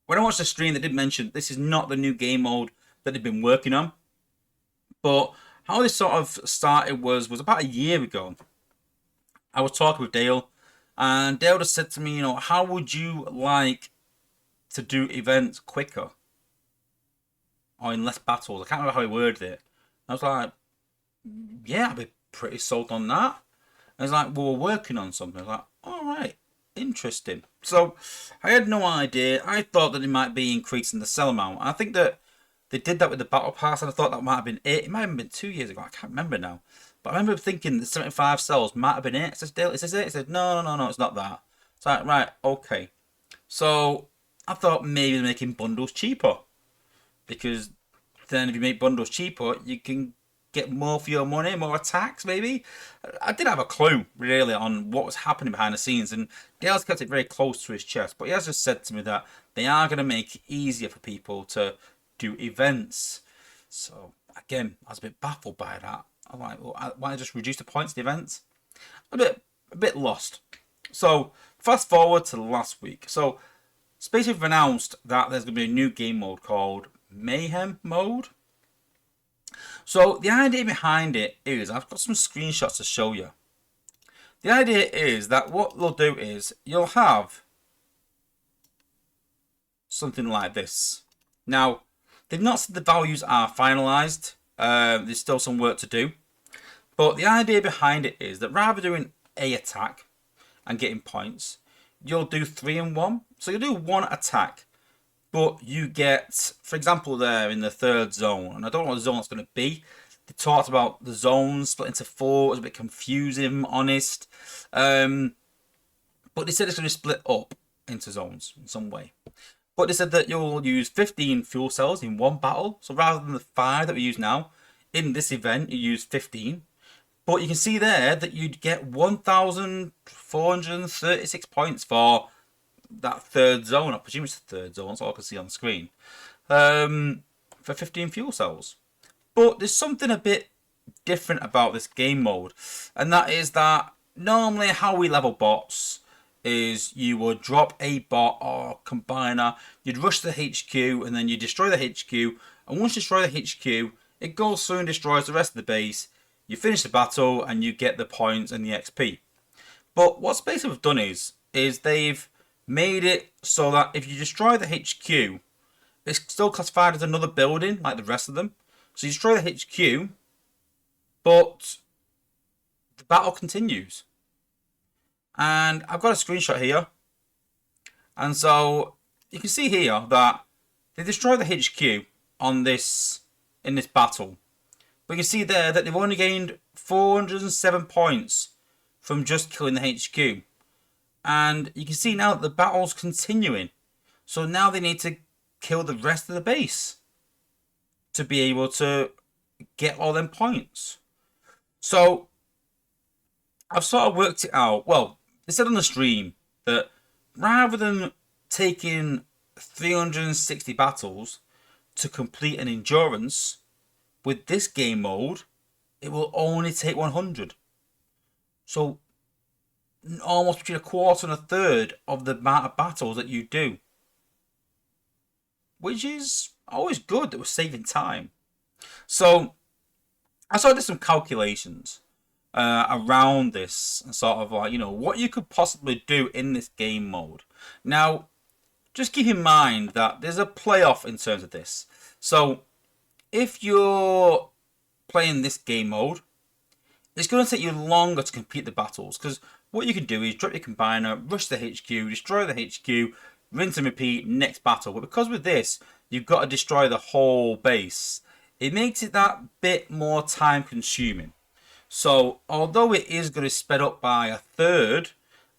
when I watched the stream, they did mention this is not the new game mode that they've been working on. But how this sort of started was about a year ago. I was talking with Dale, and Dale just said to me, how would you like to do events quicker or in less battles? I can't remember how he worded it. I was like, yeah, I'd be pretty sold on that. And he's like, well, we're working on something. I was like, all right, interesting. So I had no idea. I thought that it might be increasing the sell amount. I think that they did that with the battle pass, and I thought that might have been it. It might have been 2 years ago. I can't remember now. But I remember thinking the 75 cells might have been it. It says, Dale, is this it? He said, no, it's not that. It's like, right, okay. So I thought maybe they're making bundles cheaper. Because then if you make bundles cheaper, you can get more for your money, more attacks maybe. I didn't have a clue really on what was happening behind the scenes, and Dale's kept it very close to his chest. But he has just said to me that they are going to make it easier for people to do events. So again, I was a bit baffled by that. I'm like, well, why not just reduce the points of the events? A bit lost. So fast forward to last week. So Space have announced that there's going to be a new game mode called Mayhem mode. So the idea behind it is, I've got some screenshots to show you. The idea is that what they'll do is you'll have something like this. Now, they've not said the values are finalized. There's still some work to do. But the idea behind it is that rather than doing a attack and getting points, you'll do 3 in 1. So you'll do one attack, but you get, for example, there in the third zone, and I don't know what zone it's going to be. They talked about the zones split into 4. It was a bit confusing, if I'm honest. But they said it's going to split up into zones in some way. But they said that you'll use 15 fuel cells in one battle. So rather than the 5 that we use now, in this event you use 15. But you can see there that you'd get 1,436 points for that third zone. I presume it's the third zone, so I can see on the screen. For 15 fuel cells. But there's something a bit different about this game mode. And that is that normally how we level bots is you would drop a bot or combiner, you'd rush the HQ, and then you destroy the HQ. And once you destroy the HQ, it goes through and destroys the rest of the base. You finish the battle and you get the points and the XP. But what Space have done is they've made it so that if you destroy the HQ, it's still classified as another building like the rest of them. So you destroy the HQ, but the battle continues. And I've got a screenshot here. And so you can see here that they destroy the HQ in this battle. But you can see there that they've only gained 407 points from just killing the HQ. And you can see now that the battle's continuing. So now they need to kill the rest of the base to be able to get all them points. So I've sort of worked it out. Well, they said on the stream that rather than taking 360 battles to complete an endurance, with this game mode, it will only take 100. So almost between a quarter and a third of the amount of battles that you do. Which is always good, that we're saving time. So I sort of did some calculations around this, and sort of like, what you could possibly do in this game mode. Now, just keep in mind that there's a playoff in terms of this. So if you're playing this game mode, it's going to take you longer to complete the battles, because what you can do is drop your combiner, rush the HQ, destroy the HQ, rinse and repeat, next battle. But because with this, you've got to destroy the whole base, it makes it that bit more time consuming. So although it is going to sped up by a third,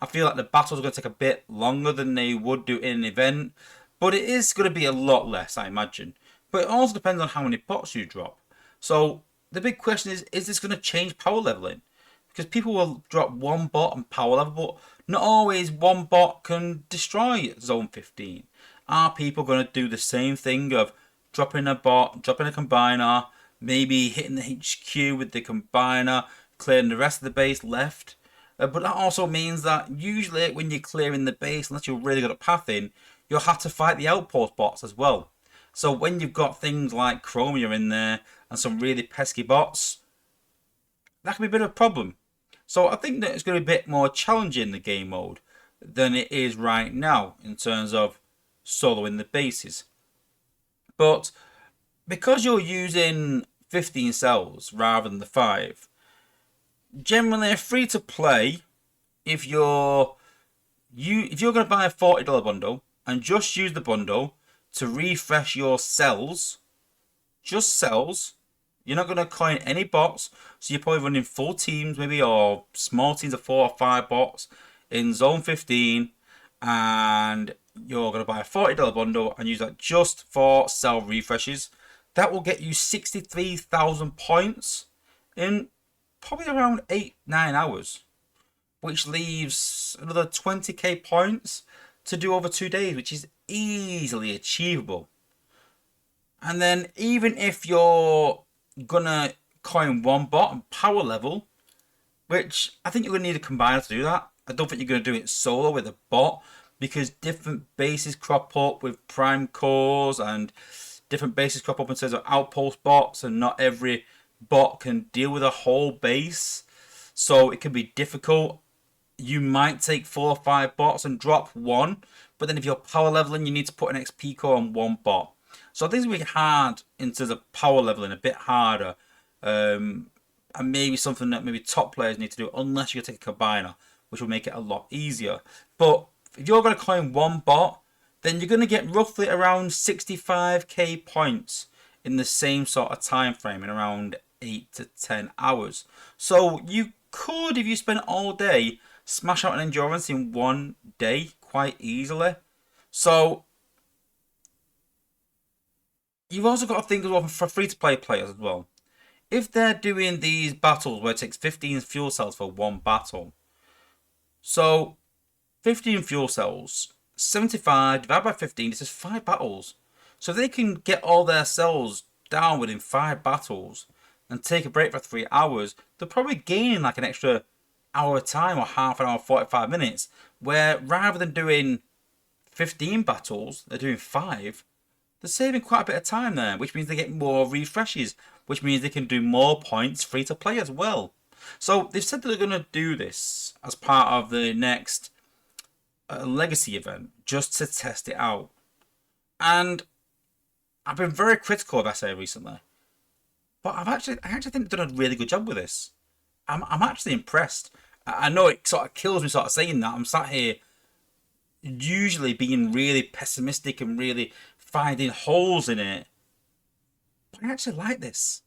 I feel like the battles are going to take a bit longer than they would do in an event, but it is going to be a lot less, I imagine. But it also depends on how many bots you drop. So the big question is this going to change power leveling? Because people will drop one bot and power level, but not always one bot can destroy zone 15. Are people going to do the same thing of dropping a bot, dropping a combiner, maybe hitting the HQ with the combiner, clearing the rest of the base left? But that also means that usually when you're clearing the base, unless you're really good at pathing, you'll have to fight the outpost bots as well. So when you've got things like Chromia in there and some really pesky bots, that can be a bit of a problem. So I think that it's going to be a bit more challenging, the game mode, than it is right now in terms of soloing the bases. But because you're using 15 cells rather than the 5, generally free to play, if you're going to buy a $40 bundle and just use the bundle to refresh your cells, just cells, you're not going to coin any bots, so you're probably running full teams maybe, or small teams of 4 or 5 bots in zone 15, and you're going to buy a $40 bundle and use that just for cell refreshes. That will get you 63,000 points in probably around 8-9 hours, which leaves another 20k points to do over 2 days, which is easily achievable. And then even if you're gonna coin one bot and power level, which I think you're gonna need a combiner to do that. I don't think you're gonna do it solo with a bot, because different bases crop up with prime cores and different bases crop up in terms of outpost bots, and not every bot can deal with a whole base, so it can be difficult. You might take 4 or 5 bots and drop one, but then if you're power leveling, you need to put an XP core on one bot. So I think it's going to be hard in terms of power leveling, a bit harder, and maybe something that maybe top players need to do, unless you take a combiner, which will make it a lot easier. But if you're going to coin one bot, then you're going to get roughly around 65k points in the same sort of time frame, in around 8 to 10 hours. So you could, if you spent all day, smash out an endurance in one day quite easily. So you've also got to think as well for free-to-play players as well. If they're doing these battles where it takes 15 fuel cells for one battle, so 15 fuel cells, 75 divided by 15, this is 5 battles. So if they can get all their cells down within 5 battles and take a break for 3 hours, they're probably gaining like an extra hour time, or half an hour, 45 minutes, where rather than doing 15 battles, they're doing 5. They're saving quite a bit of time there, which means they get more refreshes, which means they can do more points free to play as well. So they've said that they're going to do this as part of the next legacy event, just to test it out. And I've been very critical of SA recently, but I actually think they've done a really good job with this. I'm actually impressed. I know it sort of kills me sort of saying that. I'm sat here usually being really pessimistic and really finding holes in it, but I actually like this.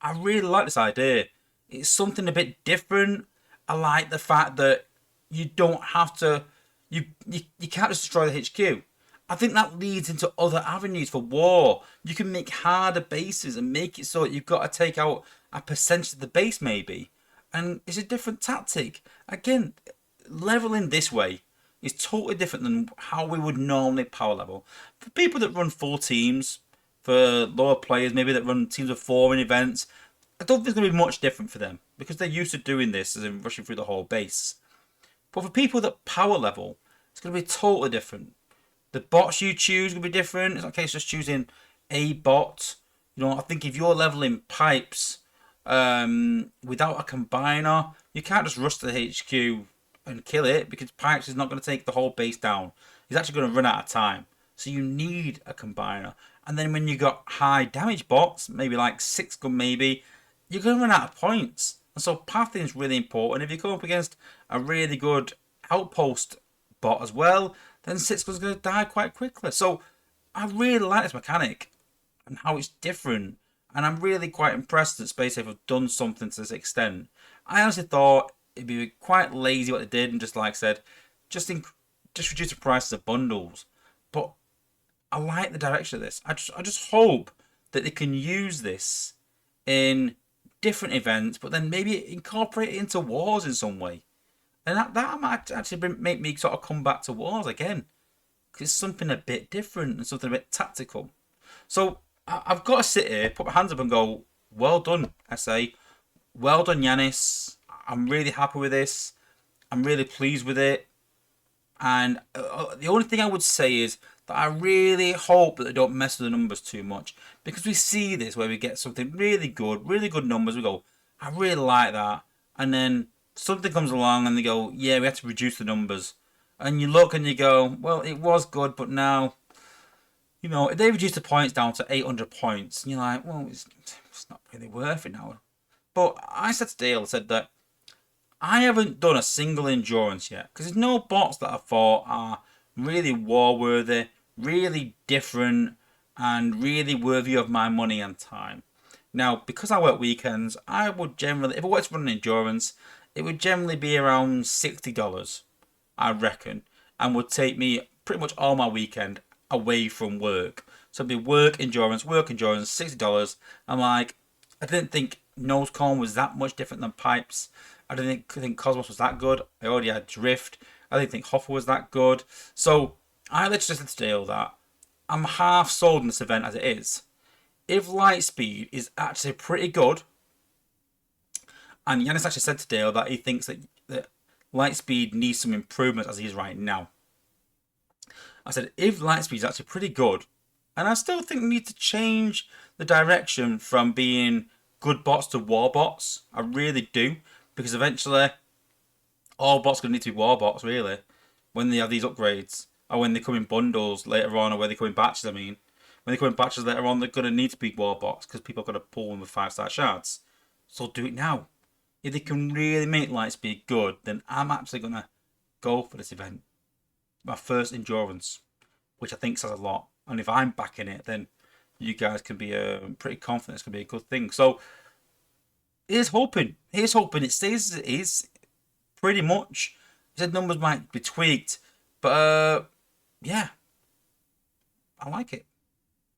I really like this idea. It's something a bit different. I like the fact that you don't have to, you can't just destroy the HQ. I think that leads into other avenues for war. You can make harder bases and make it so that you've got to take out a percentage of the base maybe. And it's a different tactic. Again, leveling this way is totally different than how we would normally power level. For people that run full teams, for lower players maybe that run teams of 4 in events, I don't think there's going to be much different for them, because they're used to doing this as in rushing through the whole base. But for people that power level, it's going to be totally different. The bots you choose will be different. It's not a case of just choosing a bot. You know, I think if you're leveling pipes without a combiner, you can't just rush to the HQ and kill it, because pipes is not going to take the whole base down. He's actually going to run out of time. So you need a combiner. And then when you got high damage bots, maybe like 6 gun maybe, you're going to run out of points. And so pathing is really important. If you come up against a really good outpost bot as well, then 6 gun's going to die quite quickly. So I really like this mechanic and how it's different. And I'm really quite impressed that SpaceSafe have done something to this extent. I honestly thought it'd be quite lazy what they did and just, like I said, just reduce the prices of bundles. But I like the direction of this. I just hope that they can use this in different events, but then maybe incorporate it into wars in some way. And that might actually make me sort of come back to wars again, because it's something a bit different and something a bit tactical. So I've got to sit here, put my hands up and go, well done, SA. Well done, Yanis. I'm really happy with this. I'm really pleased with it. And the only thing I would say is that I really hope that they don't mess with the numbers too much, because we see this where we get something really good numbers. We go, I really like that, and then something comes along and they go, yeah, we have to reduce the numbers, and you look and you go, well, it was good, but now, you know, if they reduce the points down to 800 points, and you're like, well, it's not really worth it now. But I said to Dale, I said that I haven't done a single endurance yet, because there's no bots that I thought are really war worthy, really different, and really worthy of my money and time. Now, because I work weekends, I would generally, if I were to run an endurance, it would generally be around $60, I reckon, and would take me pretty much all my weekend away from work. So it'd be work, endurance, $60. I'm like, I didn't think Nosecorn was that much different than Pipes. I didn't think Cosmos was that good. I already had Drift. I didn't think Hoffa was that good. So I literally said to Dale that I'm half sold on this event as it is. If Lightspeed is actually pretty good, and Yanis actually said to Dale that he thinks that Lightspeed needs some improvement as he is right now. I said, if Lightspeed is actually pretty good, and I still think we need to change the direction from being good bots to war bots. I really do, because eventually all bots are going to need to be war bots, really, when they have these upgrades, or when they come in bundles later on, or when they come in batches, I mean. When they come in batches later on, they're going to need to be war bots, because people are going to pull them with 5-star shards. So do it now. If they can really make Lightspeed good, then I'm actually going to go for this event. My first endurance, which I think says a lot. And if I'm backing it, then you guys can be pretty confident it's going to be a good thing. So here's hoping. Here's hoping it stays as it is. Pretty much. He said numbers might be tweaked. But yeah, I like it.